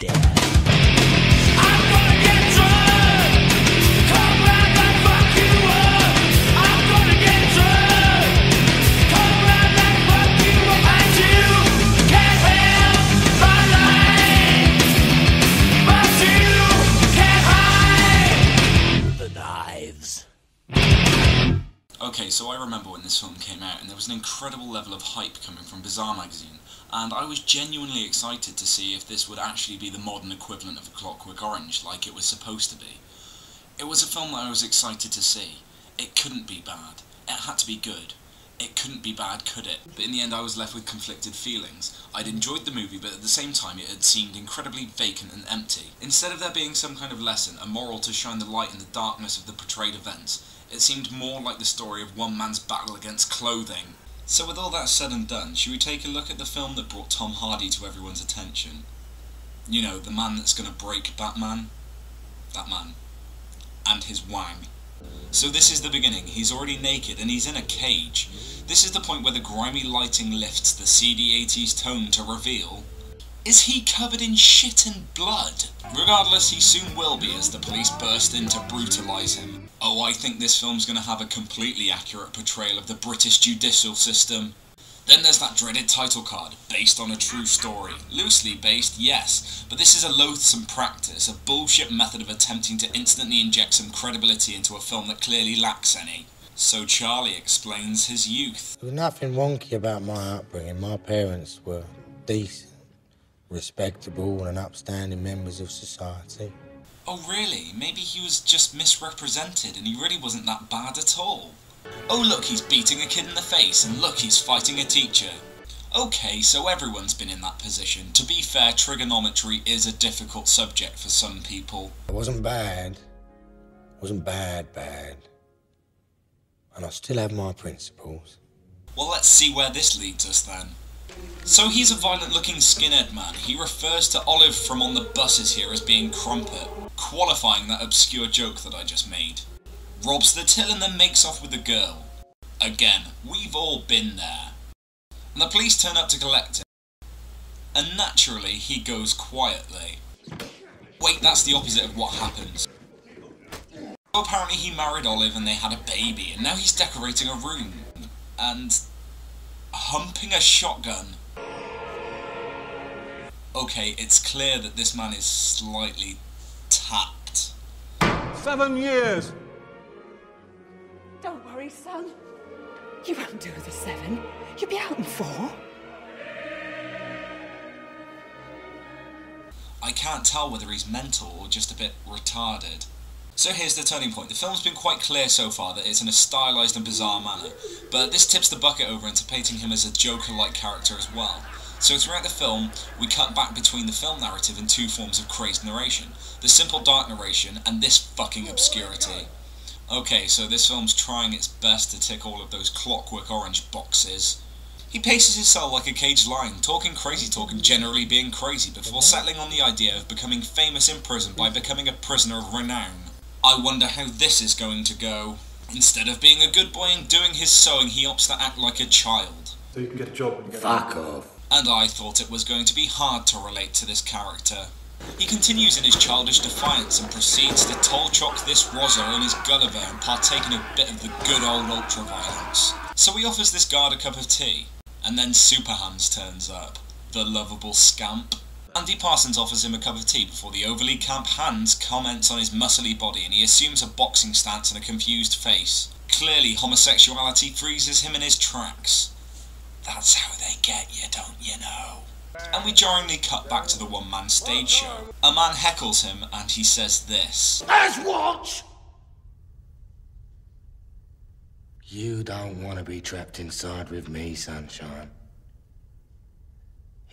dead. Okay, so I remember when this film came out and there was an incredible level of hype coming from Bizarre magazine, and I was genuinely excited to see if this would actually be the modern equivalent of A Clockwork Orange, like it was supposed to be. It was a film that I was excited to see. It couldn't be bad. It had to be good. It couldn't be bad, could it? But in the end I was left with conflicted feelings. I'd enjoyed the movie, but at the same time it had seemed incredibly vacant and empty. Instead of there being some kind of lesson, a moral to shine the light in the darkness of the portrayed events, it seemed more like the story of one man's battle against clothing. So with all that said and done, should we take a look at the film that brought Tom Hardy to everyone's attention? You know, the man that's gonna break Batman? That man. And his wang. So this is the beginning. He's already naked and he's in a cage. This is the point where the grimy lighting lifts the seedy 80s tone to reveal... Is he covered in shit and blood? Regardless, he soon will be as the police burst in to brutalise him. Oh, I think this film's gonna have a completely accurate portrayal of the British judicial system. Then there's that dreaded title card, based on a true story. Loosely based, yes, but this is a loathsome practice, a bullshit method of attempting to instantly inject some credibility into a film that clearly lacks any. So Charlie explains his youth. There was nothing wonky about my upbringing. My parents were decent, respectable and upstanding members of society. Oh really? Maybe he was just misrepresented and he really wasn't that bad at all. Oh look, he's beating a kid in the face, and look, he's fighting a teacher. Okay, so everyone's been in that position. To be fair, trigonometry is a difficult subject for some people. It wasn't bad. It wasn't bad. And I still have my principles. Well, let's see where this leads us then. So he's a violent-looking skinhead man. He refers to Olive from On the Buses here as being Crumpet, qualifying that obscure joke that I just made. Robs the till and then makes off with the girl. Again, we've all been there. And the police turn up to collect him. And naturally, he goes quietly. Wait, that's the opposite of what happens. So apparently he married Olive and they had a baby, and now he's decorating a room. And... humping a shotgun. Okay, it's clear that this man is slightly tapped. 7 years! Don't worry, son. You won't do the 7. You'll be out in 4. I can't tell whether he's mental or just a bit retarded. So here's the turning point. The film's been quite clear so far that it's in a stylised and bizarre manner, but this tips the bucket over into painting him as a Joker-like character as well. So throughout the film, we cut back between the film narrative and two forms of crazed narration. The simple dark narration and this fucking obscurity. Okay, so this film's trying its best to tick all of those Clockwork Orange boxes. He paces his cell like a caged lion, talking crazy talk and generally being crazy before settling on the idea of becoming famous in prison by becoming a prisoner of renown. I wonder how this is going to go. Instead of being a good boy and doing his sewing, he opts to act like a child. So you can get a job. Fuck off. And I thought it was going to be hard to relate to this character. He continues in his childish defiance and proceeds to toll-chock this Rozzo and his Gulliver and partake in a bit of the good old ultra-violence. So he offers this guard a cup of tea, and then Superhands turns up, the lovable scamp. Andy Parsons offers him a cup of tea before the overly camp Hans comments on his muscly body and he assumes a boxing stance and a confused face. Clearly homosexuality freezes him in his tracks. That's how they get you, don't you know? And we jarringly cut back to the one-man stage show. A man heckles him and he says this. As what? You don't want to be trapped inside with me, sunshine.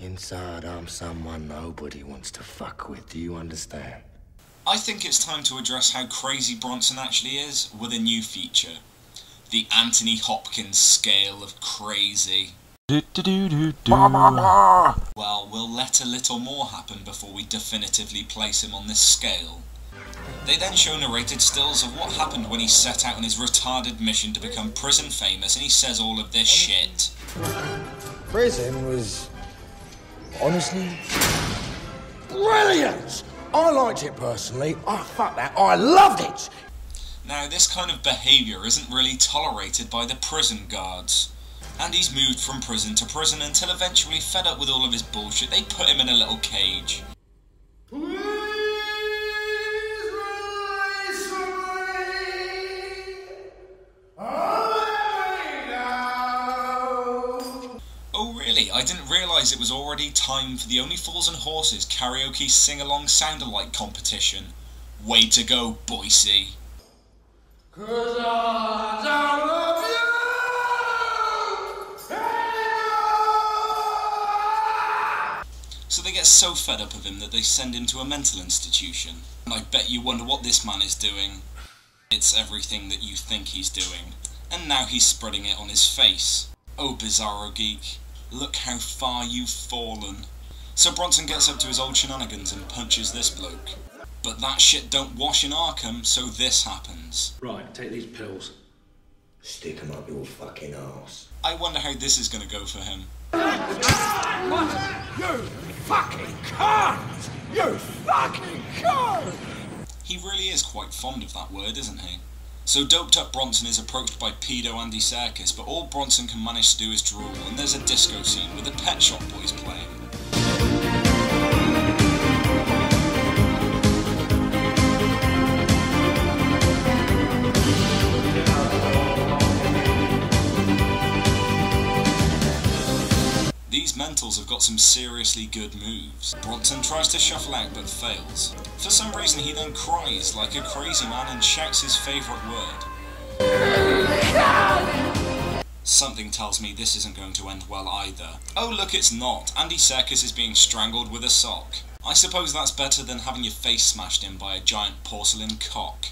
Inside, I'm someone nobody wants to fuck with, do you understand? I think it's time to address how crazy Bronson actually is with a new feature. The Anthony Hopkins scale of crazy. Well, we'll let a little more happen before we definitively place him on this scale. They then show narrated stills of what happened when he set out on his retarded mission to become prison famous, and he says all of this shit. Prison was... honestly... brilliant! I liked it personally. Oh, fuck that. I loved it! Now, this kind of behaviour isn't really tolerated by the prison guards. And he's moved from prison to prison until eventually, fed up with all of his bullshit, they put him in a little cage. Oh really? I didn't realise it was already time for the Only Fools and Horses karaoke sing-along sound-alike competition. Way to go, Boise. 'Cause I don't love you. So they get so fed up of him that they send him to a mental institution. And I bet you wonder what this man is doing. It's everything that you think he's doing. And now he's spreading it on his face. Oh, Bizarro Geek, look how far you've fallen. So Bronson gets up to his old shenanigans and punches this bloke. But that shit don't wash in Arkham, so this happens. Right, take these pills. Stick 'em up your fucking arse. I wonder how this is gonna go for him. You fucking cunt! You fucking cunt! He really is quite fond of that word, isn't he? So doped up Bronson is approached by pedo Andy Serkis, but all Bronson can manage to do is drool, and there's a disco scene with the Pet Shop Boys playing. These mentals have got some seriously good moves. Bronson tries to shuffle out but fails. For some reason he then cries like a crazy man and shouts his favourite word. Something tells me this isn't going to end well either. Oh look, it's not. Andy Serkis is being strangled with a sock. I suppose that's better than having your face smashed in by a giant porcelain cock.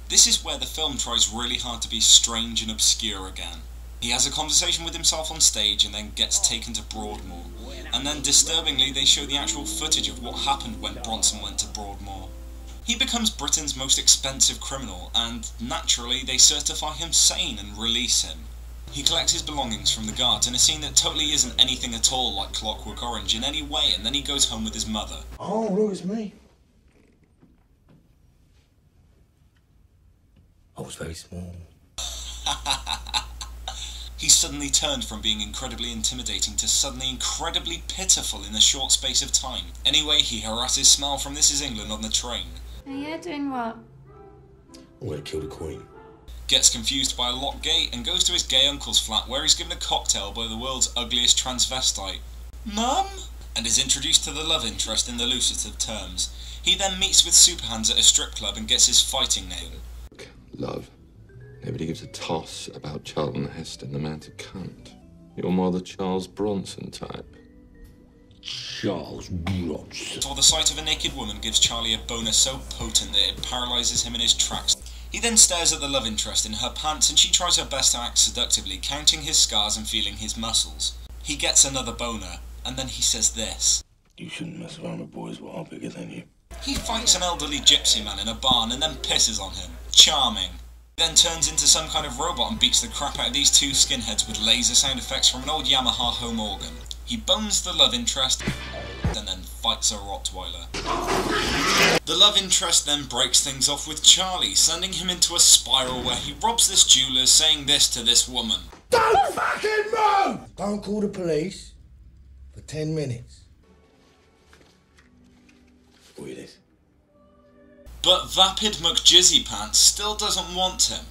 This is where the film tries really hard to be strange and obscure again. He has a conversation with himself on stage and then gets taken to Broadmoor. And then, disturbingly, they show the actual footage of what happened when Bronson went to Broadmoor. He becomes Britain's most expensive criminal, and, naturally, they certify him sane and release him. He collects his belongings from the guards in a scene that totally isn't anything at all like Clockwork Orange in any way, and then he goes home with his mother. Oh, look, it's me. I was very small. He suddenly turned from being incredibly intimidating to suddenly incredibly pitiful in a short space of time. Anyway, he harasses Smell from This Is England on the train. Yeah, doing what? I'm gonna kill the Queen. Gets confused by a locked gate and goes to his gay uncle's flat where he's given a cocktail by the world's ugliest transvestite. Mum? And is introduced to the love interest in the loosest of terms. He then meets with Superhands at a strip club and gets his fighting name. Love. Nobody gives a toss about Charlton Heston, the man's a cunt. You're more the Charles Bronson type. Charles Bronson. For the sight of a naked woman gives Charlie a boner so potent that it paralyses him in his tracks. He then stares at the love interest in her pants and she tries her best to act seductively, counting his scars and feeling his muscles. He gets another boner, and then he says this. You shouldn't mess around with boys who are bigger than you. He fights an elderly gypsy man in a barn and then pisses on him. Charming. Then turns into some kind of robot and beats the crap out of these two skinheads with laser sound effects from an old Yamaha home organ. He bones the love interest and then fights a Rottweiler. The love interest then breaks things off with Charlie, sending him into a spiral where he robs this jeweller, saying this to this woman. Don't fucking move! Don't call the police for 10 minutes. Look at this. But Vapid McJizzypants still doesn't want him,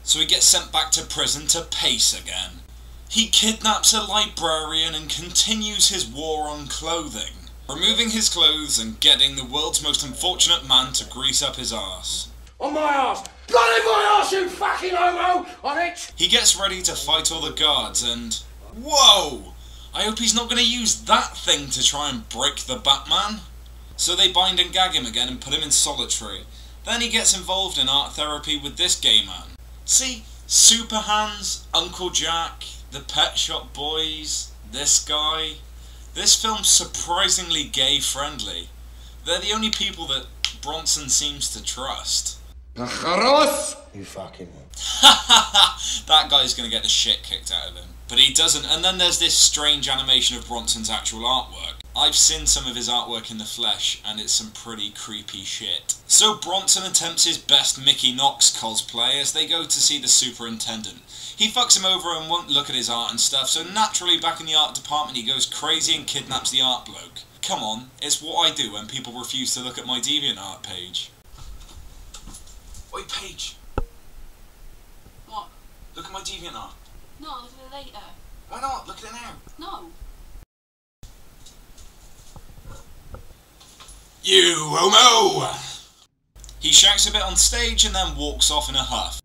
so he gets sent back to prison to pace again. He kidnaps a librarian and continues his war on clothing, removing his clothes and getting the world's most unfortunate man to grease up his arse. On my arse! Bloody my arse, you fucking homo! On it! He gets ready to fight all the guards and... Whoa! I hope he's not going to use that thing to try and break the Batman. So they bind and gag him again and put him in solitary. Then he gets involved in art therapy with this gay man. See, Superhands, Uncle Jack, the Pet Shop Boys, this guy. This film's surprisingly gay friendly. They're the only people that Bronson seems to trust. Pajaros! You fucking one. That guy's gonna get the shit kicked out of him. But he doesn't, and then there's this strange animation of Bronson's actual artwork. I've seen some of his artwork in the flesh, and it's some pretty creepy shit. So Bronson attempts his best Mickey Knox cosplay as they go to see the superintendent. He fucks him over and won't look at his art and stuff, so naturally back in the art department he goes crazy and kidnaps the art bloke. Come on, it's what I do when people refuse to look at my DeviantArt page. Oi, Paige. What? Look at my DeviantArt. No, look at it later. Why not? Look at it now. No. You homo! He shouts a bit on stage and then walks off in a huff.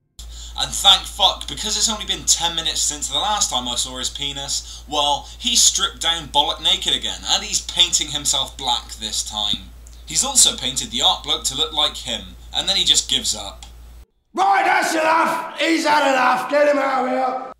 And thank fuck, because it's only been 10 minutes since the last time I saw his penis, well, he's stripped down bollock naked again, and he's painting himself black this time. He's also painted the art bloke to look like him, and then he just gives up. Right, that's enough! He's had enough! Get him out of here!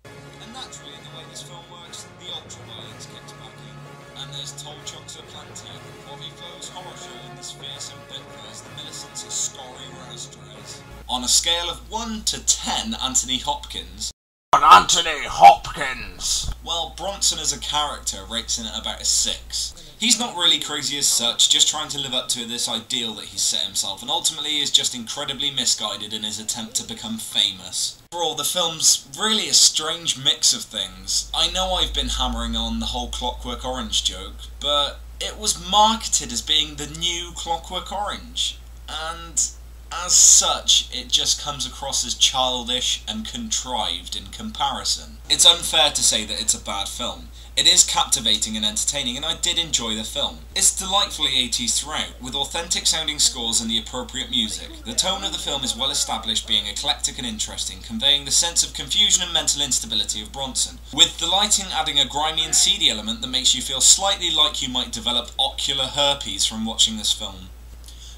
And naturally, in the way this film works, the ultraviolence kicks back in, and there's Tall Chocks Aplenty, Bobby Flo's horror show in this fearsome bit versus the Millicent's Scory Rastress. On a scale of 1 to 10 Anthony Hopkins... Anthony Hopkins! Well, Bronson as a character rates in at about a 6. He's not really crazy as such, just trying to live up to this ideal that he's set himself, and ultimately is just incredibly misguided in his attempt to become famous. Overall, the film's really a strange mix of things. I know I've been hammering on the whole Clockwork Orange joke, but it was marketed as being the new Clockwork Orange, and as such, it just comes across as childish and contrived in comparison. It's unfair to say that it's a bad film. It is captivating and entertaining, and I did enjoy the film. It's delightfully 80s throughout, with authentic sounding scores and the appropriate music. The tone of the film is well established, being eclectic and interesting, conveying the sense of confusion and mental instability of Bronson, with the lighting adding a grimy and seedy element that makes you feel slightly like you might develop ocular herpes from watching this film.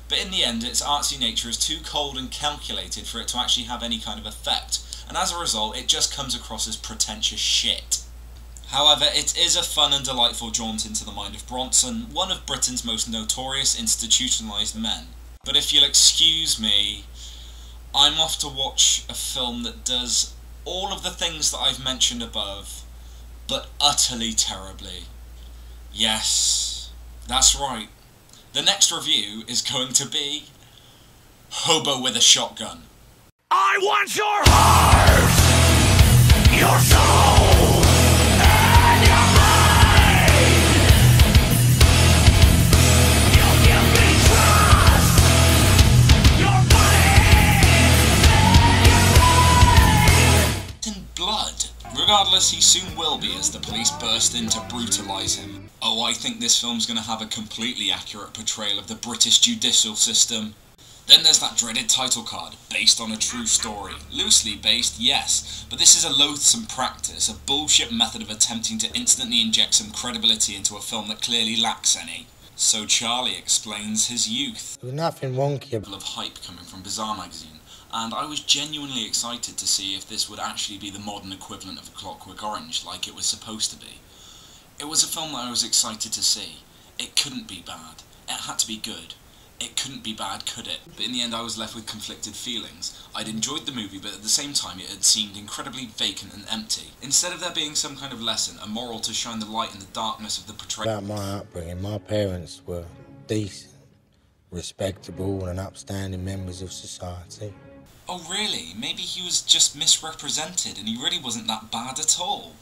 But in the end, its artsy nature is too cold and calculated for it to actually have any kind of effect, and as a result, it just comes across as pretentious shit. However, it is a fun and delightful jaunt into the mind of Bronson, one of Britain's most notorious institutionalised men. But if you'll excuse me, I'm off to watch a film that does all of the things that I've mentioned above, but utterly terribly. Yes, that's right. The next review is going to be Hobo with a Shotgun. I want your heart, your soul, and your mind. You give me trust, your body, In blood. Regardless, he soon will be as the police burst in to brutalise him. Oh, I think this film's going to have a completely accurate portrayal of the British judicial system. Then there's that dreaded title card, based on a true story. Loosely based, yes, but this is a loathsome practice, a bullshit method of attempting to instantly inject some credibility into a film that clearly lacks any. So Charlie explains his youth. There was nothing wonky Of hype coming from Bizarre magazine, and I was genuinely excited to see if this would actually be the modern equivalent of A Clockwork Orange, like it was supposed to be. It was a film that I was excited to see. It couldn't be bad. It had to be good. It couldn't be bad, could it? But in the end I was left with conflicted feelings. I'd enjoyed the movie, but at the same time it had seemed incredibly vacant and empty. Instead of there being some kind of lesson, a moral to shine the light in the darkness of the portrayal. about my upbringing. My parents were decent, respectable and upstanding members of society. Oh really? Maybe he was just misrepresented and he really wasn't that bad at all.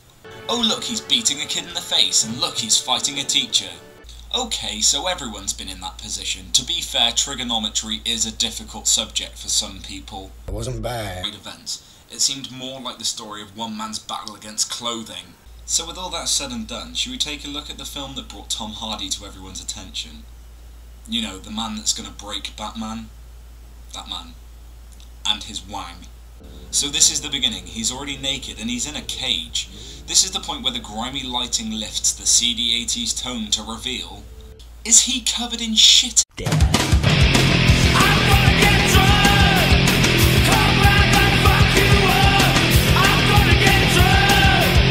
Oh look, he's beating a kid in the face, and look, he's fighting a teacher. Okay, so everyone's been in that position. To be fair, trigonometry is a difficult subject for some people. It wasn't bad. Events. It seemed more like the story of one man's battle against clothing. So with all that said and done, should we take a look at the film that brought Tom Hardy to everyone's attention? You know, the man that's gonna break Batman? That man. And his wang. So this is the beginning. He's already naked and he's in a cage. This is the point where the grimy lighting lifts the seedy 80s tone to reveal... Is he covered in shit? I'm gonna get drunk, come round and fuck you up. I'm gonna get drunk,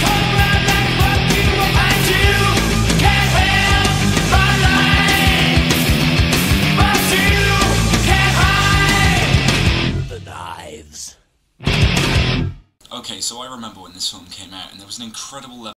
come round and fuck you up. And you can't help my life, but you can't hide the knives. Okay, so I remember when this film came out and there was an incredible level